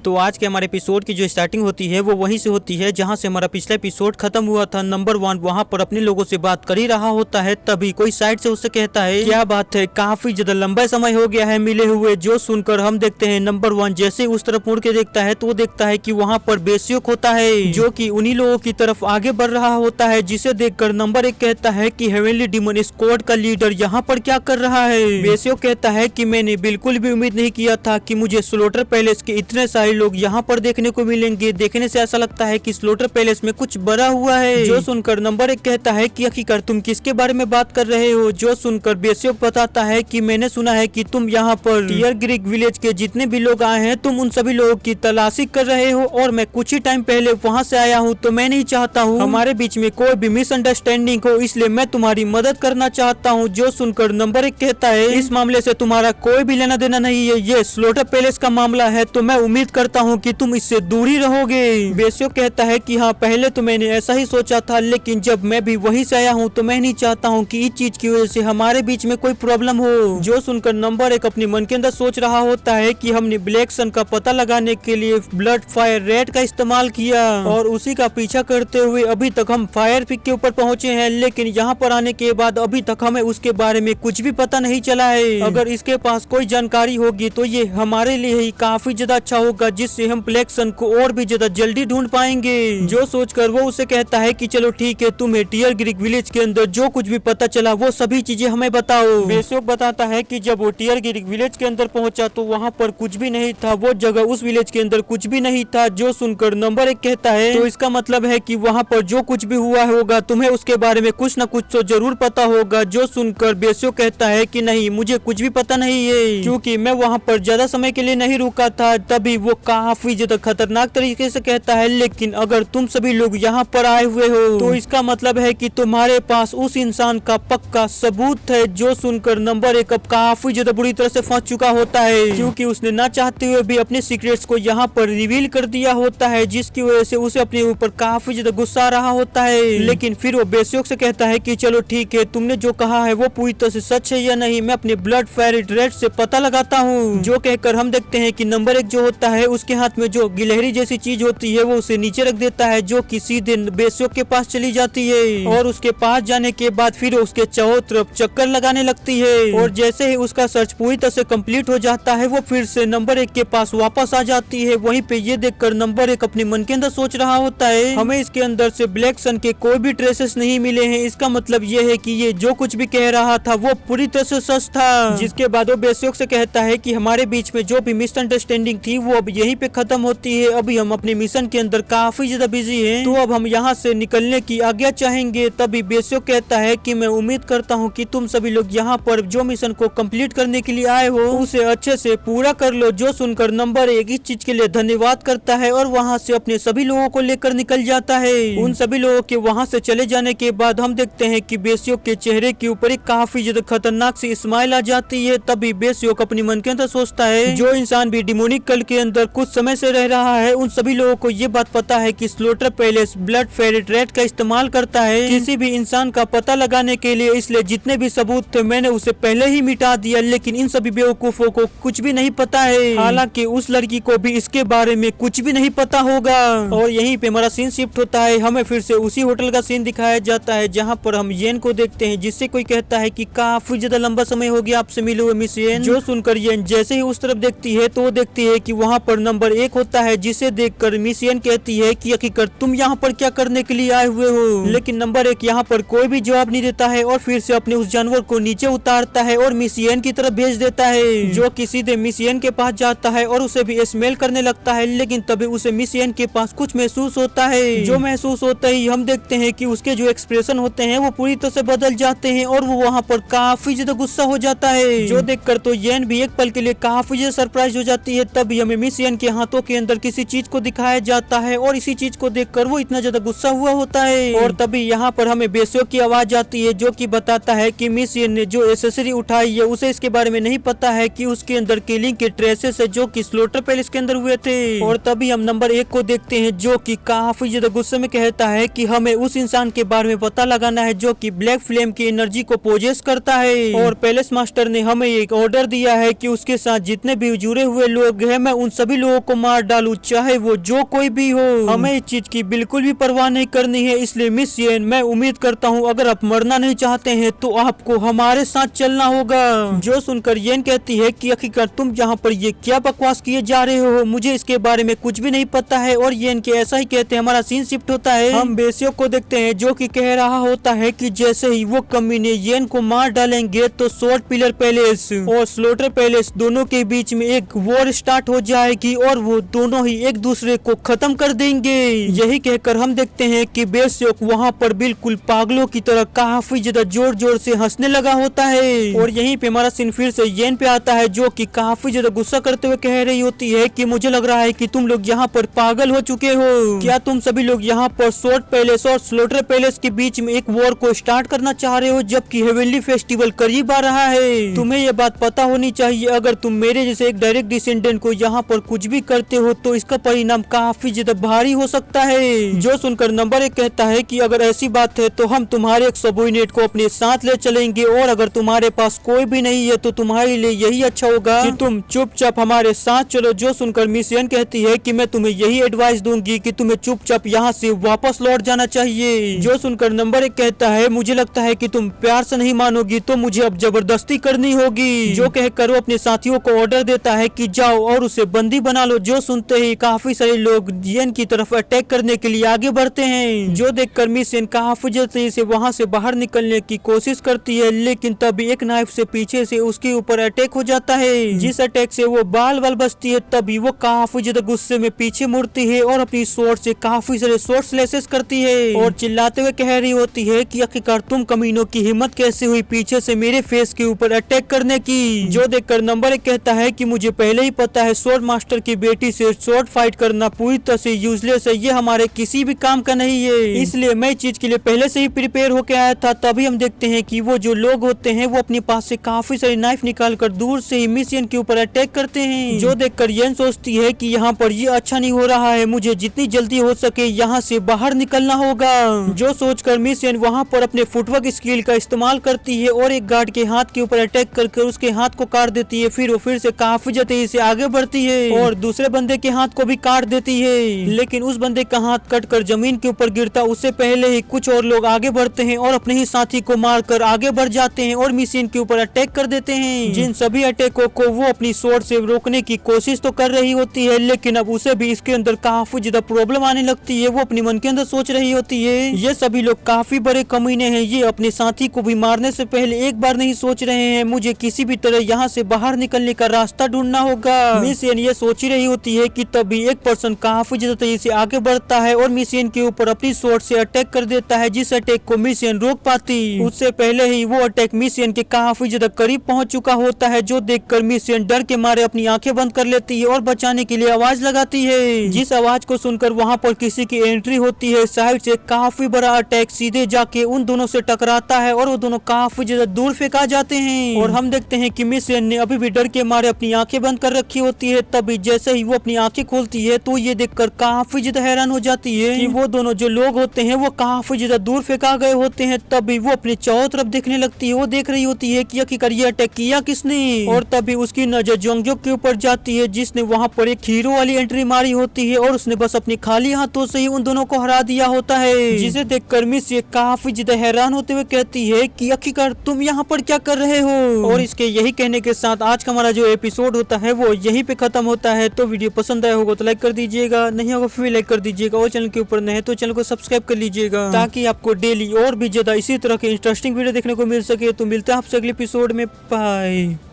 तो आज के हमारे एपिसोड की जो स्टार्टिंग होती है वो वहीं से होती है जहां से हमारा पिछला एपिसोड खत्म हुआ था। नंबर 1 वहां पर अपने लोगों से बात कर ही रहा होता है, तभी कोई साइड से उससे कहता है क्या बात है, काफी ज्यादा लंबा समय हो गया है मिले हुए। जो सुनकर हम देखते हैं नंबर 1 जैसे उस तरफ मुड़ के देखता है तो वो देखता है कि वहाँ पर बेस्योक होता है जो कि उन्हीं लोगों की तरफ आगे बढ़ रहा होता है, जिसे देखकर नंबर 1 कहता है कि हेवनली डिमन स्क्वाड का लीडर यहाँ पर क्या कर रहा है। बेस्योक कहता है कि मैंने बिल्कुल भी उम्मीद नहीं किया था कि मुझे स्लोटर पैलेस के इतने सारे लोग यहाँ पर देखने को मिलेंगे। देखने से ऐसा लगता है कि स्लोटर पैलेस में कुछ बड़ा हुआ है। जो सुनकर नंबर 1 कहता है कि हकीकत तुम किसके बारे में बात कर रहे हो। जो सुनकर बेस्योक बताता है कि मैंने सुना है कि तुम यहाँ पर टियर ग्रीक विलेज के जितने भी लोग आए हैं तुम उन सभी लोगों की तलाशी कर रहे हो और मैं कुछ ही टाइम पहले वहाँ से आया हूँ, तो मैं नहीं चाहता हूँ हमारे बीच में कोई भी मिसअंडरस्टैंडिंग हो, इसलिए मैं तुम्हारी मदद करना चाहता हूँ। जो सुनकर नंबर 1 कहता है इस मामले से तुम्हारा कोई भी लेना देना नहीं है, ये स्लोटर पैलेस का मामला है, तो मैं उम्मीद करता हूँ कि तुम इससे दूर ही रहोगे। बेस्योक कहता है कि हाँ पहले तो मैंने ऐसा ही सोचा था, लेकिन जब मैं भी वहीं से आया हूँ तो मैं नहीं चाहता हूँ कि इस चीज की वजह से हमारे बीच में कोई प्रॉब्लम हो। जो सुनकर नंबर 1 अपने मन के अंदर सोच रहा होता है कि हमने ब्लैक सन का पता लगाने के लिए ब्लड फायर रेड का इस्तेमाल किया और उसी का पीछा करते हुए अभी तक हम फायर पिक के ऊपर पहुँचे हैं, लेकिन यहाँ पर आने के बाद अभी तक हमें उसके बारे में कुछ भी पता नहीं चला है। अगर इसके पास कोई जानकारी होगी तो ये हमारे लिए ही काफी ज्यादा अच्छा होगा, जिससे हम ब्लैक सन को और भी ज्यादा जल्दी ढूंढ पाएंगे। जो सोचकर वो उसे कहता है कि चलो ठीक है, तुम्हें टियर ग्रीक विलेज के अंदर जो कुछ भी पता चला वो सभी चीजें हमें बताओ। बेस्योक बताता है कि जब वो टियर ग्रीक विलेज के अंदर पहुंचा तो वहाँ पर कुछ भी नहीं था, वो जगह उस विलेज के अंदर कुछ भी नहीं था। जो सुनकर नंबर 1 कहता है तो इसका मतलब है कि वहाँ पर जो कुछ भी हुआ होगा तुम्हें उसके बारे में कुछ न कुछ तो जरूर पता होगा। जो सुनकर बेस्योक कहता है कि नहीं, मुझे कुछ भी पता नहीं है, क्योंकि मैं वहाँ पर ज्यादा समय के लिए नहीं रुका था। तभी वो काफी ज्यादा खतरनाक तरीके से कहता है लेकिन अगर तुम सभी लोग यहाँ पर आए हुए हो तो इसका मतलब है कि तुम्हारे पास उस इंसान का पक्का सबूत है। जो सुनकर नंबर 1 अब काफी ज्यादा बुरी तरह से फंस चुका होता है, क्योंकि उसने ना चाहते हुए भी अपने सीक्रेट्स को यहाँ पर रिवील कर दिया होता है, जिसकी वजह से उसे अपने ऊपर काफी ज्यादा गुस्सा आ रहा होता है। लेकिन फिर वो बेस्योक से कहता है कि चलो ठीक है, तुमने जो कहा है वो पूरी तरह से सच है या नहीं, मैं अपने ब्लड फायर रेड से पता लगाता हूँ। जो कहकर हम देखते हैं कि नंबर 1 जो होता है उसके हाथ में जो गिलहरी जैसी चीज होती है वो उसे नीचे रख देता है, जो कि सीधे बेस्योक के पास चली जाती है और उसके पास जाने के बाद फिर उसके चारों तरफ चक्कर लगाने लगती है और जैसे ही उसका सर्च पूरी तरह से कंप्लीट हो जाता है वो फिर से नंबर 1 के पास वापस आ जाती है। वहीं पे ये देखकर नंबर 1 अपने मन के अंदर सोच रहा होता है हमें इसके अंदर से ब्लैक सन के कोई भी ट्रेसेस नहीं मिले हैं, इसका मतलब ये है कि ये जो कुछ भी कह रहा था वो पूरी तरह से सच था। जिसके बाद वो बेस्योक से कहता है कि हमारे बीच में जो भी मिसअंडरस्टैंडिंग थी वो अब यहीं पे खत्म होती है, अभी हम अपने मिशन के अंदर काफी ज्यादा बिजी हैं, तो अब हम यहाँ से निकलने की आज्ञा चाहेंगे। तभी बेस्योक कहता है कि मैं उम्मीद करता हूँ कि तुम सभी लोग यहाँ पर जो मिशन को कंप्लीट करने के लिए आए हो उसे अच्छे से पूरा कर लो। जो सुनकर नंबर 1 इस चीज के लिए धन्यवाद करता है और वहाँ से अपने सभी लोगों को लेकर निकल जाता है। उन सभी लोगों के वहाँ से चले जाने के बाद हम देखते हैं कि बेस्योक के चेहरे के ऊपर एक काफी ज्यादा खतरनाक सी स्माइल आ जाती है। तभी बेस्योक अपने मन के अंदर सोचता है जो इंसान भी डिमोनिक कल के अंदर कुछ समय से रह रहा है उन सभी लोगों को ये बात पता है कि slaughter palace blood ferret red का इस्तेमाल करता है किसी भी इंसान का पता लगाने के लिए, इसलिए जितने भी सबूत थे मैंने उसे पहले ही मिटा दिया। लेकिन इन सभी बेवकूफों को कुछ भी नहीं पता है, हालांकि उस लड़की को भी इसके बारे में कुछ भी नहीं पता होगा। और यहीं पे हमारा सीन शिफ्ट होता है, हमें फिर से उसी होटल का सीन दिखाया जाता है जहाँ पर हम येन को देखते हैं, जिससे कोई कहता है कि काफी ज्यादा लंबा समय हो गया आपसे मिले हुए मिस येन। जो सुनकर येन जैसे ही उस तरफ देखती है तो वो देखती है कि वहाँ पर नंबर 1 होता है, जिसे देखकर मिस येन कहती है कि हकीकत तुम यहाँ पर क्या करने के लिए आए हुए हो। लेकिन नंबर 1 यहाँ पर कोई भी जवाब नहीं देता है और फिर से अपने उस जानवर को नीचे उतारता है और मिस येन की तरफ भेज देता है, जो कि सीधे मिस येन के पास जाता है और उसे भी स्मेल करने लगता है। लेकिन तभी उसे मिस येन के पास कुछ महसूस होता है, जो महसूस होता ही हम देखते हैं कि उसके जो एक्सप्रेशन होते हैं वो पूरी तरह से बदल जाते हैं और वो वहाँ पर काफी ज्यादा गुस्सा हो जाता है, जो देखकर तो येन भी एक पल के लिए काफी ज्यादा सरप्राइज हो जाती है। तभी हमें मिस येन के हाथों के अंदर किसी चीज को दिखाया जाता है और इसी चीज को देखकर वो इतना ज्यादा गुस्सा हुआ होता है। और तभी यहाँ पर हमें बेस्योक की आवाज आती है, जो कि बताता है कि मिस येन ने जो एसेसरी उठाई है उसे इसके बारे में नहीं पता है कि उसके अंदर किलिंग के ट्रेसेस है जो कि स्लोटर पैलेस के अंदर हुए थे। और तभी हम नंबर 1 को देखते हैं, जो कि काफी ज्यादा गुस्से में कहता है कि हमें उस इंसान के बारे में पता लगाना है जो कि ब्लैक फ्लेम की एनर्जी को पोजेस करता है। और पैलेस मास्टर ने हमें एक ऑर्डर दिया है कि उसके साथ जितने भी जुड़े हुए लोग हैं मैं उन सभी सभी लोगों को मार डालूं, चाहे वो जो कोई भी हो। हमें इस चीज की बिल्कुल भी परवाह नहीं करनी है। इसलिए मिस येन, मैं उम्मीद करता हूँ अगर आप मरना नहीं चाहते हैं तो आपको हमारे साथ चलना होगा। जो सुनकर येन कहती है कि आखिरकार तुम यहाँ पर ये क्या बकवास किए जा रहे हो, मुझे इसके बारे में कुछ भी नहीं पता है। और येन के ऐसा ही कहते हैं हमारा सीन शिफ्ट होता है। हम बेसियो को देखते हैं जो कि कह रहा होता है कि जैसे ही वो कमीने येन को मार डालेंगे तो स्वॉर्ड पिलर पैलेस और स्लोटर पैलेस दोनों के बीच में एक वॉर स्टार्ट हो जाएगी और वो दोनों ही एक दूसरे को खत्म कर देंगे। यही कहकर हम देखते हैं कि बेसियोक वहाँ पर बिल्कुल पागलों की तरह काफी ज्यादा जोर जोर से हंसने लगा होता है। और यहीं पे हमारा सीन फिर से येन पे आता है जो कि काफी ज्यादा गुस्सा करते हुए कह रही होती है कि मुझे लग रहा है कि तुम लोग यहाँ पर पागल हो चुके हो। क्या तुम सभी लोग यहाँ पर स्वॉर्ड पैलेस और स्लोटर पैलेस के बीच में एक वॉर को स्टार्ट करना चाह रहे हो जबकि हेवनली फेस्टिवल करीब आ रहा है। तुम्हें यह बात पता होनी चाहिए अगर तुम मेरे जैसे एक डायरेक्ट डिसेंडेंट को यहाँ पर कुछ भी करते हो तो इसका परिणाम काफी ज्यादा भारी हो सकता है। जो सुनकर नंबर 1 कहता है कि अगर ऐसी बात है तो हम तुम्हारे एक सबॉर्डिनेट को अपने साथ ले चलेंगे और अगर तुम्हारे पास कोई भी नहीं है तो तुम्हारे लिए यही अच्छा होगा कि तुम चुपचाप हमारे साथ चलो। जो सुनकर मिस येन कहती है कि मैं तुम्हें यही एडवाइस दूंगी कि तुम्हें चुपचाप यहाँ से वापस लौट जाना चाहिए। जो सुनकर नंबर 1 कहता है मुझे लगता है कि तुम प्यार से नहीं मानोगी तो मुझे अब जबरदस्ती करनी होगी। जो कहकर वो अपने साथियों को ऑर्डर देता है कि जाओ और उसे बंदी बना लो। जो सुनते ही काफी सारे लोग येन की तरफ अटैक करने के लिए आगे बढ़ते हैं। जो देखकर मिस येन काफी जल्दी से वहाँ से बाहर निकलने की कोशिश करती है लेकिन तभी एक नाइफ से पीछे से उसके ऊपर अटैक हो जाता है जिस अटैक से वो बाल बाल बचती है। तभी वो काफी ज्यादा गुस्से में पीछे मुड़ती है और अपनी स्वॉर्ड से काफी सारे स्वॉर्ड स्लैशेस करती है और चिल्लाते हुए कह रही होती है कि आखिरकार तुम कमीनों की हिम्मत कैसे हुई पीछे से मेरे फेस के ऊपर अटैक करने की। जो देखकर नंबर 1 कहता है कि मुझे पहले ही पता है स्वॉर्ड मास्टर की बेटी से स्वॉर्ड फाइट करना पूरी तरह से यूजलेस है, ये हमारे किसी भी काम का नहीं है, इसलिए मैं चीज के लिए पहले से ही प्रिपेयर होकर आया था। तभी हम देखते हैं कि वो जो लोग होते हैं वो अपने पास से काफी सारी नाइफ निकाल कर दूर से ही मिस येन के ऊपर अटैक करते हैं। जो देखकर येन सोचती है कि यहाँ पर ये अच्छा नहीं हो रहा है, मुझे जितनी जल्दी हो सके यहाँ से बाहर निकलना होगा। जो सोचकर मिस येन वहाँ पर अपने फुटवर्क स्किल का इस्तेमाल करती है और एक गार्ड के हाथ के ऊपर अटैक करके उसके हाथ को काट देती है। फिर वो फिर से काफी जल्दी से आगे बढ़ती है और दूसरे बंदे के हाथ को भी काट देती है लेकिन उस बंदे का हाथ कटकर जमीन के ऊपर गिरता उससे पहले ही कुछ और लोग आगे बढ़ते हैं और अपने ही साथी को मारकर आगे बढ़ जाते हैं और मिस येन के ऊपर अटैक कर देते हैं। जिन सभी अटैकों को वो अपनी स्वॉर्ड से रोकने की कोशिश तो कर रही होती है लेकिन अब उसे भी इसके अंदर काफी ज्यादा प्रॉब्लम आने लगती है। वो अपने मन के अंदर सोच रही होती है ये सभी लोग काफी बड़े कमीने हैं, ये अपने साथी को भी मारने से पहले एक बार नहीं सोच रहे हैं, मुझे किसी भी तरह यहाँ से बाहर निकलने का रास्ता ढूंढना होगा। मिस येन ये सोच ही रही होती है कि तभी एक पर्सन काफी ज्यादा तेजी से आगे बढ़ता है और मिस येन के ऊपर अपनी स्वॉर्ड से अटैक कर देता है जिस अटैक को मिस येन रोक पाती। उससे पहले ही वो अटैक मिस येन के काफी ज्यादा करीब पहुंच चुका होता है। जो देखकर मिस येन डर के मारे अपनी आंखें बंद कर लेती है और बचाने के लिए आवाज लगाती है। जिस आवाज को सुनकर वहाँ पर किसी की एंट्री होती है। साइड से काफी बड़ा अटैक सीधे जाके उन दोनों से टकराता है और वो दोनों काफी ज्यादा दूर फेंका जाते हैं और हम देखते हैं कि मिस येन ने अभी भी डर के मारे अपनी आंखें बंद कर रखी होती है। तभी जैसे ही वो अपनी आंखें खोलती है तो ये देखकर काफी ज्यादा हैरान हो जाती है कि वो दोनों जो लोग होते हैं वो काफी ज्यादा दूर फेंका गए होते हैं। तभी वो अपने चारों तरफ देखने लगती है। वो देख रही होती है कि आखिरकार ये अटैक किया किसने और तभी उसकी नजर जोंगजोक के ऊपर जाती है जिसने वहाँ पर एक हीरो वाली एंट्री मारी होती है और उसने बस अपनी खाली हाथों से ही उन दोनों को हरा दिया होता है। जिसे देखकर मिस ये काफी ज्यादा हैरान होते हुए कहती है कि आखिरकार तुम यहाँ पर क्या कर रहे हो। और इसके यही कहने के साथ आज का हमारा जो एपिसोड होता है वो यहीं पे खत्म होता है। तो वीडियो पसंद आया होगा तो लाइक कर दीजिएगा, नहीं होगा फिर लाइक कर दीजिएगा और चैनल के ऊपर नए तो चैनल को सब्सक्राइब कर लीजिएगा ताकि आपको डेली और भी ज्यादा इसी तरह के इंटरेस्टिंग वीडियो देखने को मिल सके। तो मिलते हैं आपसे अगले एपिसोड में, बाय।